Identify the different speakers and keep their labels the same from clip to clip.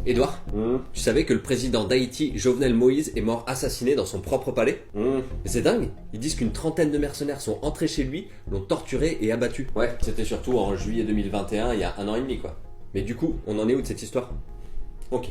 Speaker 1: Édouard, tu savais que le président d'Haïti, Jovenel Moïse, est mort assassiné dans son propre palais? Mais c'est dingue. Ils disent qu'une trentaine de mercenaires sont entrés chez lui, l'ont torturé et abattu. Ouais, c'était surtout en juillet 2021, il y a 1 an et demi quoi. Mais du coup, on en est où de cette histoire? Ok.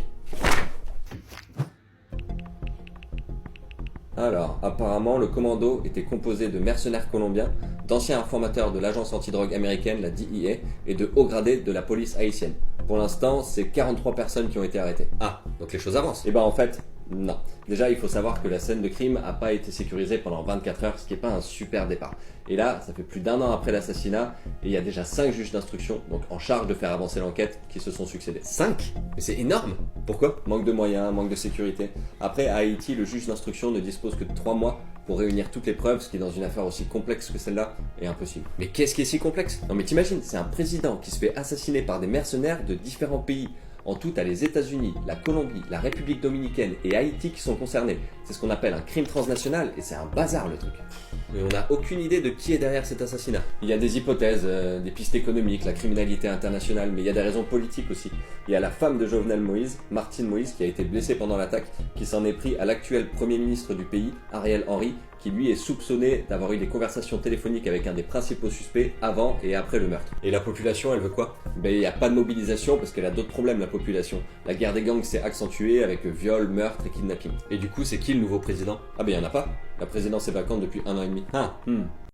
Speaker 1: Alors, apparemment, le commando était composé de mercenaires colombiens, d'anciens informateurs de l'agence antidrogue américaine, la DEA, et de hauts gradés de la police haïtienne. Pour l'instant, c'est 43 personnes qui ont été arrêtées. Ah, donc les choses avancent. Et ben en fait, non. Déjà, il faut savoir que la scène de crime n'a pas été sécurisée pendant 24 heures, ce qui n'est pas un super départ. Et là, ça fait plus d'1 an après l'assassinat, et il y a déjà 5 juges d'instruction, donc en charge de faire avancer l'enquête, qui se sont succédés. 5? Mais c'est énorme! Pourquoi? Manque de moyens, manque de sécurité. Après, à Haïti, le juge d'instruction ne dispose que de 3 mois pour réunir toutes les preuves, ce qui dans une affaire aussi complexe que celle-là est impossible. Mais qu'est-ce qui est si complexe? Non mais t'imagines, c'est un président qui se fait assassiner par des mercenaires de différents pays. En tout, t'as les États-Unis, la Colombie, la République dominicaine et Haïti qui sont concernés. C'est ce qu'on appelle un crime transnational et c'est un bazar le truc. Mais on n'a aucune idée de qui est derrière cet assassinat. Il y a des hypothèses, des pistes économiques, la criminalité internationale, mais il y a des raisons politiques aussi. Il y a la femme de Jovenel Moïse, Martine Moïse, qui a été blessée pendant l'attaque, qui s'en est pris à l'actuel Premier ministre du pays, Ariel Henry, qui lui est soupçonné d'avoir eu des conversations téléphoniques avec un des principaux suspects avant et après le meurtre. Et la population, elle veut quoi? Ben il n'y a pas de mobilisation parce qu'elle a d'autres problèmes la population. La guerre des gangs s'est accentuée avec viol, meurtre et kidnapping. Et du coup, c'est qui le nouveau président? Ah ben il n'y en a pas. La présidence est vacante depuis 1 an et demi.